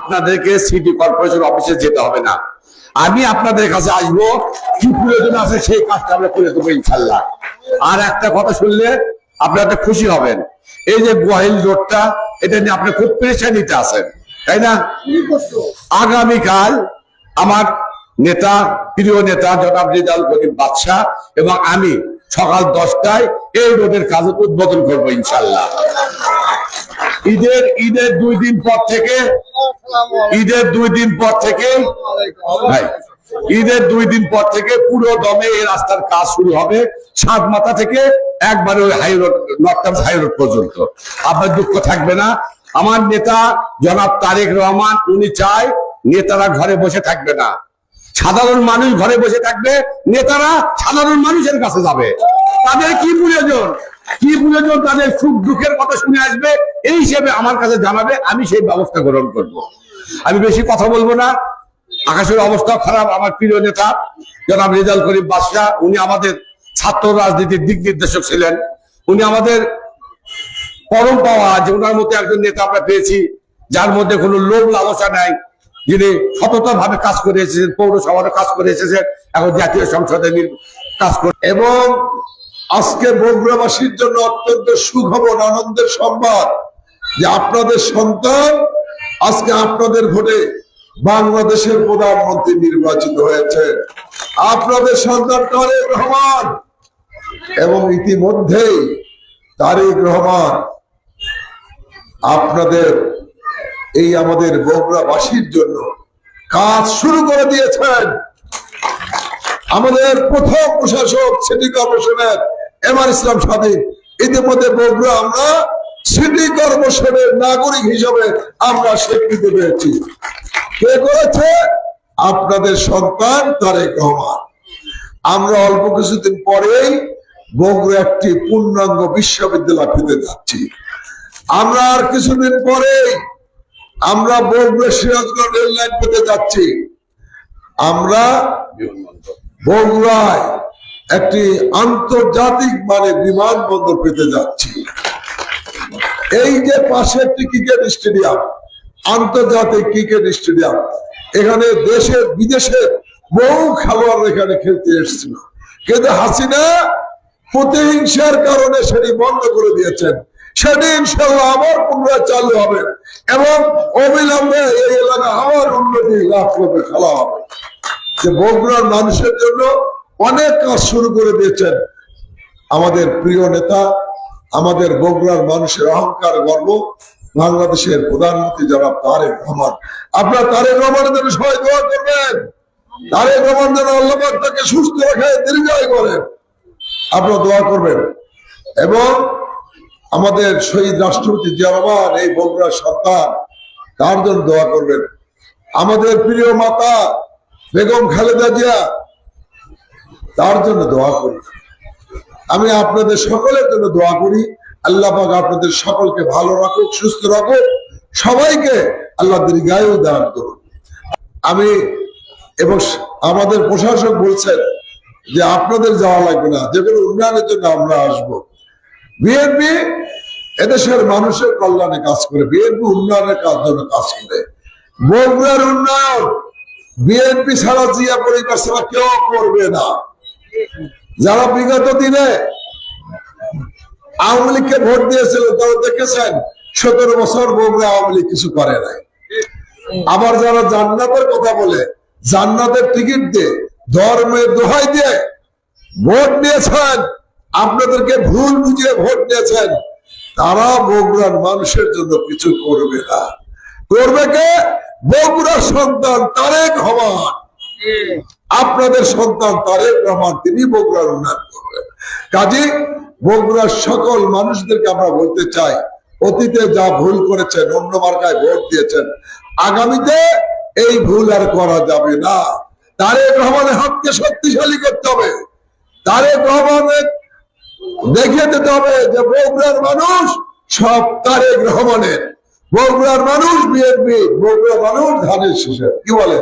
আপনাদেরকে city corporation অফিসে যেতে হবে না, আমি আপনাদের কাছে আসবো, কি প্রয়োজন আছে সেই কাজটা আমরা করে দেবো ইনশাল্লাহ। আর একটা কথা শুনলে আপনারা খুশি হবেন, এই যে গোয়াহিল রোডটা, এটা নিয়ে আপনি খুব পেরেশানিতে আছেন, তাই না? আগামীকাল আমার নেতা, প্রিয় নেতা জনাব রেজাউল করিম বাদশা এবং আমি সকাল 10টায় এই রোডের কাজ উদ্বোধন করবো ইনশাল্লাহ। ঈদের 2 দিন পর থেকে পুরো দমে এই রাস্তার কাজ শুরু হবে, সাতমাথা থেকে একবারে ওই high road, north high road পর্যন্ত। আপনার দুঃখ থাকবে না। আমার নেতা জনাব তারেক রহমান, উনি চায় নেতারা ঘরে বসে থাকবে না, সাধারণ মানুষ ঘরে বসে থাকবে, নেতারা সাধারণ মানুষের কাছে যাবে। তাদের কি প্রয়োজন তাদের সুখ দুঃখের কথা শুনে আসবে, এই হিসেবে আমার কাছে জানাবে, আমি সেই ব্যবস্থা গ্রহণ করব। আমি বেশি কথা বলবো না, আকাশের অবস্থা খারাপ। আমার প্রিয় নেতা জনাব রেজাউল করিম বাদশা, উনি আমাদের ছাত্র রাজনীতির দিক নির্দেশক ছিলেন, উনি আমাদের পরম পাওয়া, যে ওনার মধ্যে একজন নেতা আমরা পেয়েছি যার মধ্যে কোনো লোভ লালসা নাই, যিনি সততা ভাবে কাজ করে এসেছেন, পৌরসভারও কাজ করে এসেছেন, এখন জাতীয় সংসদে কাজ করে। এবং আজকে বগুড়াবাসীর জন্য অত্যন্ত সুখবর, আনন্দের সংবাদ যে আপনাদের সন্তান আজকে আপনাদের ভোটে বাংলাদেশের প্রধানমন্ত্রী নির্বাচিত হয়েছে, আপনাদের সন্তান তারেক রহমান। এবং ইতিমধ্যেই তারেক রহমান আপনাদের এই আমাদের বগুড়াবাসীর জন্য কাজ শুরু করে দিয়েছেন। আমাদের প্রথম প্রশাসক সিটি কর্পোরেশনের এমআর ইসলাম স্বাধীন, ইতিমধ্যে বগুড়া আমরা সিটি কর্পোরেশনের নাগরিক হিসেবে আমরা স্বীকৃতি পেয়েছি। কে করেছে? আপনাদের সন্তান তারেক রহমান। আমরা অল্প কিছুদিন পরেই বগুড়া একটি পূর্ণাঙ্গ বিশ্ববিদ্যালয় পেতে যাচ্ছি। আমরা আর কিছুদিন পরেই আমরা বগুড়া সিরাজগঞ্জ রেল লাইন পেতে যাচ্ছি। আমরা বগুড়ায় একটি আন্তর্জাতিক মানের বিমানবন্দর পেতে যাচ্ছি। এই যে পাশে একটি ক্রিকেট স্টেডিয়াম, আন্তর্জাতিক ক্রিকেট স্টেডিয়াম, এখানে দেশের বিদেশের বহু খেলোয়াড় এখানে খেলতে এসেছিল, কিন্তু হাসিনা প্রতিহিংসার কারণে সেটি বন্ধ করে দিয়েছেন। সেটি ইনশাল্লাহ আবার পুনরায় চালু হবে এবং অবিলম্বে এই এলাকা আবার উন্নতি লাভ করবে, খেলা হবে। যে বগুড়ার মানুষের জন্য অনেক কাজ শুরু করে দিয়েছেন আমাদের প্রিয় নেতা, আমাদের বগুড়ার মানুষের অহংকার, গর্ব, বাংলাদেশের প্রধানমন্ত্রী জনাব তারেক রহমান। আপনার তারেক রহমানের জন্য সবাই দোয়া করবেন, তারেক রহমান যেন আল্লাহ পাক তাকে সুস্থ রাখে, দীর্ঘায়ু করেন, আপনারা দোয়া করবেন। এবং আমাদের শহীদ রাষ্ট্রপতি জিয়া রহমান, এই বগুড়ার সন্তান, তার জন্য দোয়া করবেন। আমাদের প্রিয় মাতা বেগম খালেদা জিয়া, তার জন্য দোয়া করি। আমি আপনাদের সকলের জন্য দোয়া করি, আল্লাহ পাক আপনাদের সকলকে ভালো রাখুক, সুস্থ রাখুক, সবাইকে আল্লাহ দীর্ঘায়ু দান করুন। আমি এবং আমাদের প্রশাসক বলছেন যে আপনাদের যাওয়া লাগবে না, যে কোনো উন্নয়নের জন্য আমরা আসবো। বিএনপি এদেশের মানুষের কল্যাণে কাজ করে, বিএনপি উন্নয়নের জন্য কাজ করে। বগুড়ার উন্নয়ন বিএনপি ছাড়া, জিয়া পরিবার ছাড়া কেউ করবে না। যারা বিগত দিনে আওয়ামী লীগকে ভোট দিয়েছিল তারা দেখেছেন 17 বছর বগুড়া আওয়ামী লীগ কিছু করে নাই। আবার যারা জান্নাতের কথা বলে, জান্নাতের টিকিট দিয়ে, ধর্মের দোহাই দিয়ে ভোট দিয়েছেন, আপনাদেরকে ভুল বুঝিয়ে ভোট দিয়েছেন, তারা বগুড়ার মানুষের জন্য কিছু করবে না। করবে কে? বগুড়ার সন্তান তারেক রহমান, আপনাদের সন্তান তারেক রহমান, তিনি বগুড়ার উন্নয়ন করবেন। কাজে বগুড়ার সকল মানুষদেরকে আমরা বলতে চাই, অতীতে যা ভুল করেছেন, অন্য মার্কায় ভোট দিয়েছেন, আগামীতে এই ভুল আর করা যাবে না। তারেক রহমানের হাতকে শক্তিশালী করতে হবে, তারেক রহমানের দেখিয়ে দিতে হবে যে বগুড়ার মানুষ সব তারেক রহমানের, বগুড়ার মানুষ বিএনপি, বগুড়ার মানুষ ধানের শীষের। কি বলে?